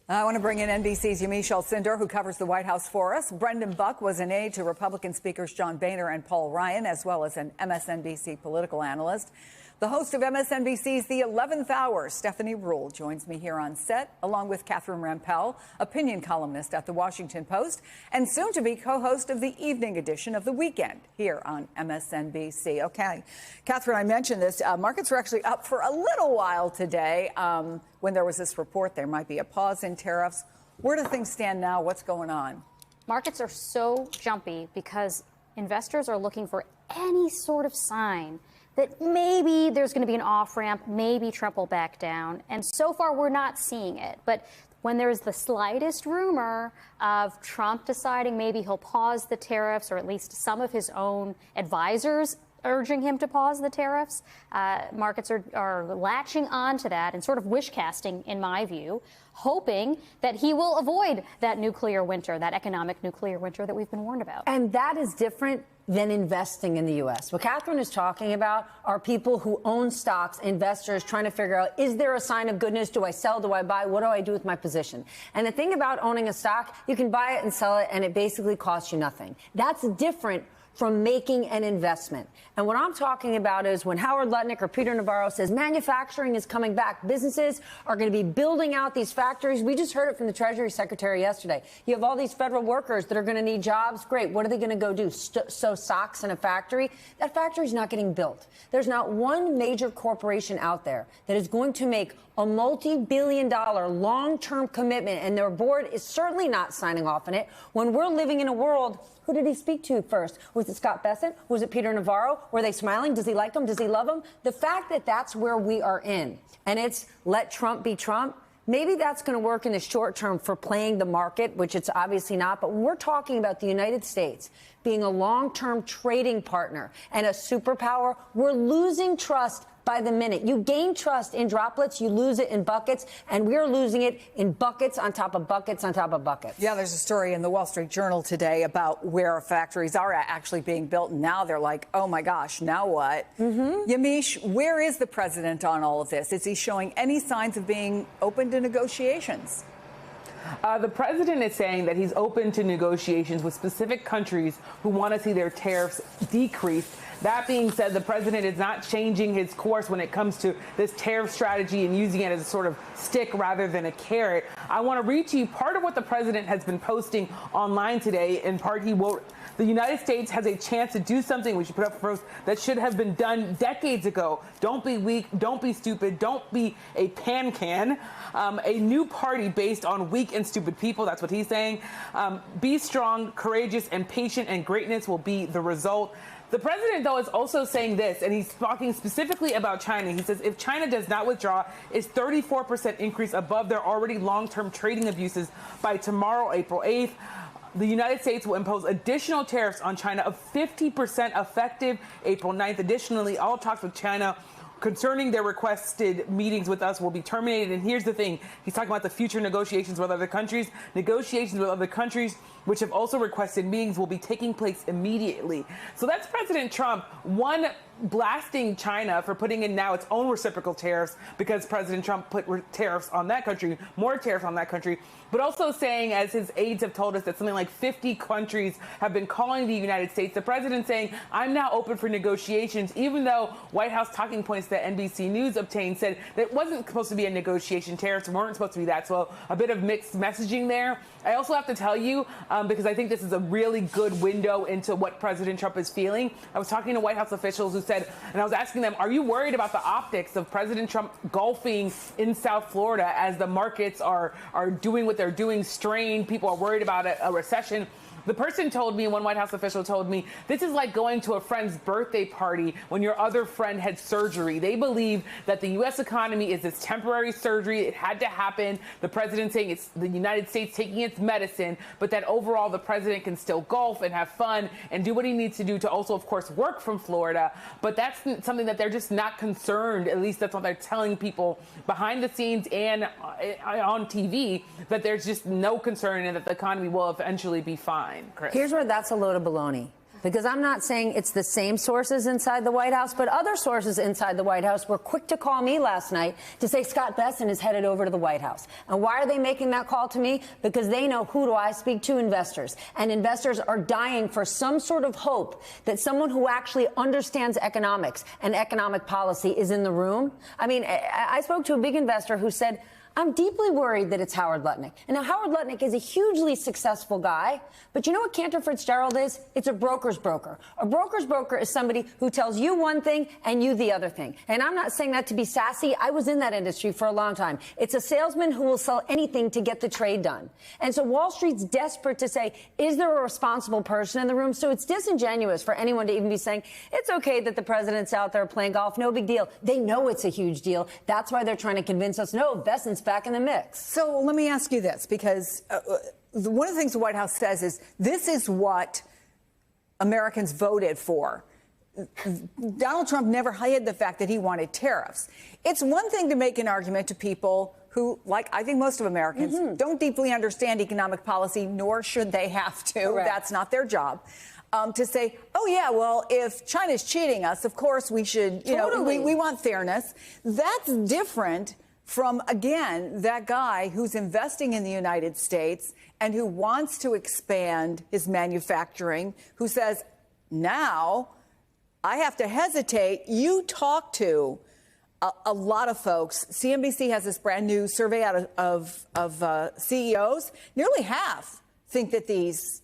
I want to bring in NBC's Yamiche Alcindor, who covers the White House for us. Brendan Buck was an aide to Republican speakers John Boehner and Paul Ryan, as well as an MSNBC political analyst. The host of MSNBC's The 11th Hour, Stephanie Ruhle, joins me here on set, along with Catherine Rampell, opinion columnist at The Washington Post, and soon-to-be co-host of the evening edition of The Weekend here on MSNBC. Okay, Catherine, I mentioned this. Markets were actually up for a little while today when there was this report there might be a pause in tariffs. Where do things stand now? What's going on? Markets are so jumpy because investors are looking for any sort of sign that maybe there's going to be an off-ramp, maybe Trump will back down. And so far, we're not seeing it. But when there's the slightest rumor of Trump deciding maybe he'll pause the tariffs, or at least some of his own advisors urging him to pause the tariffs, markets are latching on to that and sort of wish casting, in my view, hoping that he will avoid that nuclear winter, that economic nuclear winter that we've been warned about. And that is different than investing in the U.S. What Catherine is talking about are people who own stocks, investors trying to figure out, is there a sign of goodness? Do I sell? Do I buy? What do I do with my position? And the thing about owning a stock, you can buy it and sell it, and it basically costs you nothing. That's different from making an investment. And what I'm talking about is when Howard Lutnick or Peter Navarro says manufacturing is coming back, businesses are going to be building out these factories. We just heard it from the Treasury Secretary yesterday. You have all these federal workers that are going to need jobs. Great. What are they going to go do? Sew socks in a factory? That factory is not getting built. There's not one major corporation out there that is going to make a multi-billion-dollar long-term commitment, and their board is certainly not signing off on it when we're living in a world. Who did he speak to first? Was it Scott Bessent? Was it Peter Navarro? Were they smiling? Does he like them? Does he love them? The fact that that's where we are in, and it's let Trump be Trump, maybe that's going to work in the short term for playing the market, which it's obviously not. But when we're talking about the United States being a long-term trading partner and a superpower, we're losing trust by the minute. You gain trust in droplets, you lose it in buckets, and we're losing it in buckets on top of buckets on top of buckets. Yeah, there's a story in the Wall Street Journal today about where factories are actually being built, and now they're like, oh my gosh, now what? Yamiche, where is the president on all of this? Is he showing any signs of being open to negotiations? The president is saying that he's open to negotiations with specific countries who want to see their tariffs decreased. That being said, the president is not changing his course when it comes to this tariff strategy and using it as a sort of stick rather than a carrot. I want to read to you part of what the president has been posting online today. In part, he wrote, the United States has a chance to do something we should put up for us that should have been done decades ago. Don't be weak. Don't be stupid. Don't be a pan can. A new party based on weak and stupid people. That's what he's saying. Be strong, courageous, and patient, and greatness will be the result. The president, though, is also saying this, and he's talking specifically about China. He says if China does not withdraw its 34% increase above their already long-term trading abuses by tomorrow, April 8th, the United States will impose additional tariffs on China of 50% effective April 9th. Additionally, all talks with China concerning their requested meetings with us will be terminated. And here's the thing. He's talking about the future negotiations with other countries. Negotiations with other countries, which have also requested meetings, will be taking place immediately. So that's President Trump, one, blasting China for putting in now its own reciprocal tariffs because President Trump put tariffs on that country, more tariffs on that country, but also saying, as his aides have told us, that something like 50 countries have been calling the United States. The president saying, I'm now open for negotiations, even though White House talking points that NBC News obtained said that it wasn't supposed to be a negotiation. Tariffs weren't supposed to be that. So a bit of mixed messaging there. I also have to tell you, because I think this is a really good window into what President Trump is feeling. I was talking to White House officials who said, and I was asking them, are you worried about the optics of President Trump golfing in South Florida as the markets are doing what they're doing, strained? People are worried about a recession. The person told me, one White House official told me, this is like going to a friend's birthday party when your other friend had surgery. They believe that the U.S. economy is this temporary surgery. It had to happen. The president saying it's the United States taking its medicine, but that overall the president can still golf and have fun and do what he needs to do to also, of course, work from Florida. But that's something that they're just not concerned, at least that's what they're telling people behind the scenes and on TV, that there's just no concern and that the economy will eventually be fine. Chris. Here's where that's a load of baloney. because I'm not saying it's the same sources inside the White House, but other sources inside the White House were quick to call me last night to say Scott Bessent is headed over to the White House. And why are they making that call to me? Because they know who do I speak to? Investors. And investors are dying for some sort of hope that someone who actually understands economics and economic policy is in the room. I mean, I spoke to a big investor who said, I'm deeply worried that it's Howard Lutnick. And now Howard Lutnick is a hugely successful guy, but you know what Cantor Fitzgerald is? It's a broker's broker. A broker's broker is somebody who tells you one thing and you the other thing. And I'm not saying that to be sassy. I was in that industry for a long time. It's a salesman who will sell anything to get the trade done. And so Wall Street's desperate to say, is there a responsible person in the room? So it's disingenuous for anyone to even be saying, it's okay that the president's out there playing golf. No big deal. They know it's a huge deal. That's why they're trying to convince us, no, Bessent's back in the mix. So let me ask you this, because one of the things the White House says is this is what Americans voted for. Donald Trump never hid the fact that he wanted tariffs. It's one thing to make an argument to people who, like I think most of Americans, don't deeply understand economic policy, nor should they have to. Correct. That's not their job. To say, oh, yeah, well, if China's cheating us, of course we should, you know, we want fairness. That's different from, again, that guy who's investing in the United States and who wants to expand his manufacturing, who says, now I have to hesitate. You talk to a lot of folks. CNBC has this brand new survey out of CEOs. Nearly half think that these,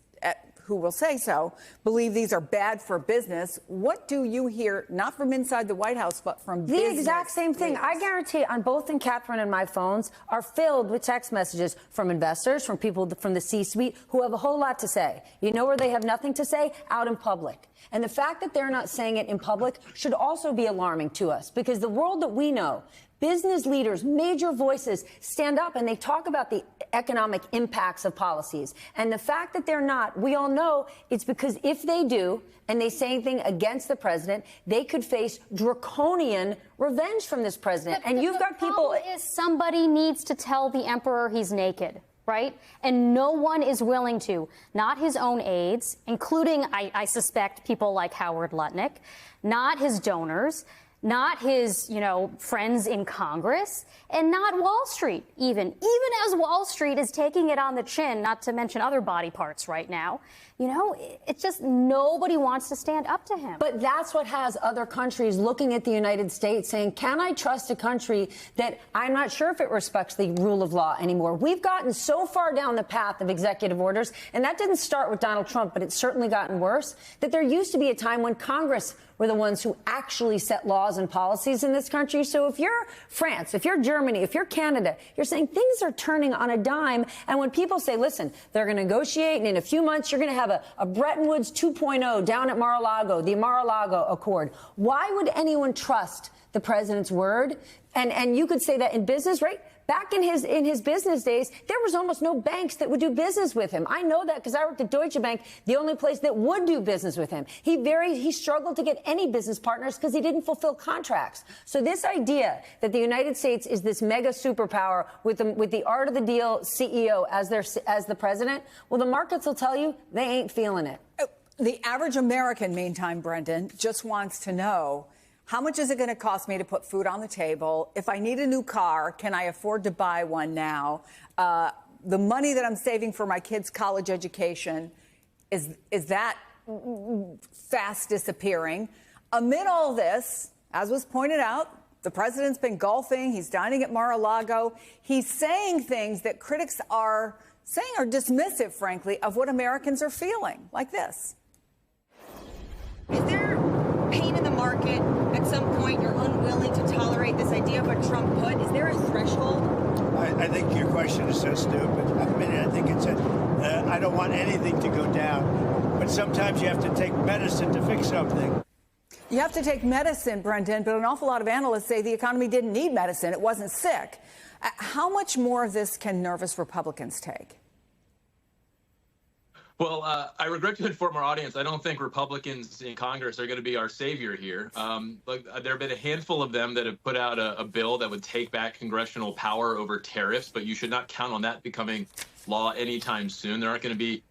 who will say so, believe these are bad for business. What do you hear, not from inside the White House, but from business? The exact same thing. I guarantee on both in Catherine and my phones are filled with text messages from investors, from people from the C-suite who have a whole lot to say. You know where they have nothing to say? Out in public. And the fact that they're not saying it in public should also be alarming to us, because the world that we know, business leaders, major voices stand up and they talk about the economic impacts of policies. And the fact that they're not, we all know it's because if they do and they say anything against the president, they could face draconian revenge from this president. And you've got people. The problem is somebody needs to tell the emperor he's naked. Right? And no one is willing to, not his own aides, including, I suspect, people like Howard Lutnick, not his donors, not his, friends in Congress, and not Wall Street, even as Wall Street is taking it on the chin, not to mention other body parts right now. It's just nobody wants to stand up to him. But that's what has other countries looking at the United States saying, can I trust a country that I'm not sure if it respects the rule of law anymore? We've gotten so far down the path of executive orders, and that didn't start with Donald Trump, but it's certainly gotten worse, that there used to be a time when Congress were the ones who actually set laws and policies in this country. So if you're France, if you're Germany, if you're Canada, you're saying things are turning on a dime. And when people say, listen, they're going to negotiate, and in a few months, you're going to have a Bretton Woods 2.0 down at Mar-a-Lago, the Mar-a-Lago Accord. Why would anyone trust the president's word? And you could say that in business, right? Back in his business days, there was almost no banks that would do business with him. I know that because I worked at Deutsche Bank, the only place that would do business with him. He struggled to get any business partners because he didn't fulfill contracts. So this idea that the United States is this mega superpower with the art of the deal CEO as the president, well, the markets will tell you they ain't feeling it. The average American, meantime, Brendan, just wants to know, how much is it going to cost me to put food on the table? If I need a new car, can I afford to buy one now? The money that I'm saving for my kids' college education, is that fast disappearing? Amid all this, as was pointed out, the president's been golfing. He's dining at Mar-a-Lago. He's saying things that critics are saying are dismissive, frankly, of what Americans are feeling, like this. Is there pain in the market? At some point, you're unwilling to tolerate this idea of what Trump put. Is there a threshold? I think your question is so stupid. I think it's I don't want anything to go down. But sometimes you have to take medicine to fix something. You have to take medicine, Brendan, but an awful lot of analysts say the economy didn't need medicine. It wasn't sick. How much more of this can nervous Republicans take? Well, I regret to inform our audience, I don't think Republicans in Congress are going to be our savior here. There have been a handful of them that have put out a bill that would take back congressional power over tariffs, but you should not count on that becoming law anytime soon. There aren't going to be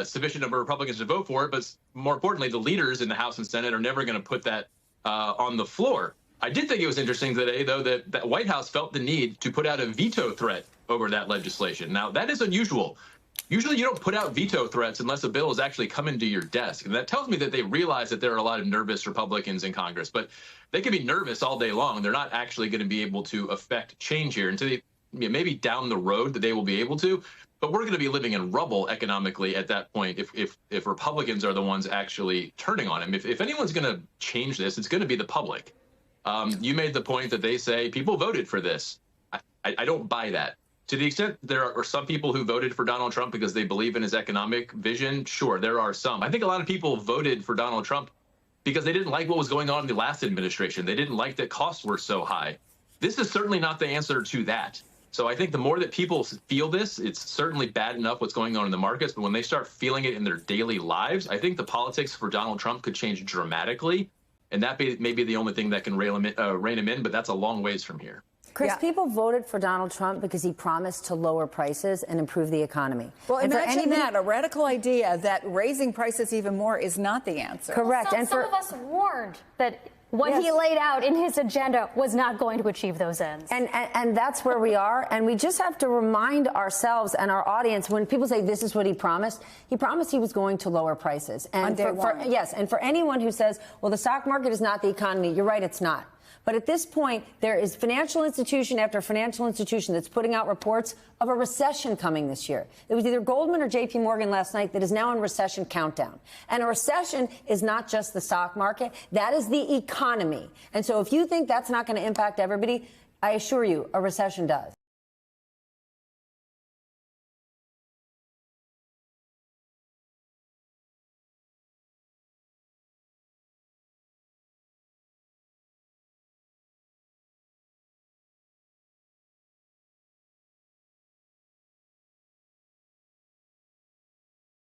sufficient number of Republicans to vote for it. But more importantly, the leaders in the House and Senate are never going to put that on the floor. I did think it was interesting today, though, that the White House felt the need to put out a veto threat over that legislation. Now, that is unusual. Usually you don't put out veto threats unless a bill is actually coming to your desk. And that tells me that they realize that there are a lot of nervous Republicans in Congress. But they can be nervous all day long. They're not actually going to be able to affect change here until maybe down the road that they will be able to. But we're going to be living in rubble economically at that point if Republicans are the ones actually turning on him. If anyone's going to change this, it's going to be the public. You made the point that they say people voted for this. I don't buy that. To the extent there are some people who voted for Donald Trump because they believe in his economic vision, sure, there are some. I think a lot of people voted for Donald Trump because they didn't like what was going on in the last administration. They didn't like that costs were so high. This is certainly not the answer to that. So I think the more that people feel this, it's certainly bad enough what's going on in the markets, but when they start feeling it in their daily lives, I think the politics for Donald Trump could change dramatically. And that may be the only thing that can rein him in, but that's a long ways from here. Chris, Yeah. people voted for Donald Trump because he promised to lower prices and improve the economy. Well, And for imagine anybody- that, a radical idea that raising prices even more is not the answer. Correct. Some, and some for of us warned that what Yes. he laid out in his agenda was not going to achieve those ends. And that's where we are. And we just have to remind ourselves and our audience, when people say this is what he promised he was going to lower prices. And On day one. yes, and for anyone who says, well, the stock market is not the economy, you're right, it's not. But at this point, there is financial institution after financial institution that's putting out reports of a recession coming this year. It was either Goldman or JP Morgan last night that is now in recession countdown. And a recession is not just the stock market. That is the economy. And so if you think that's not going to impact everybody, I assure you a recession does.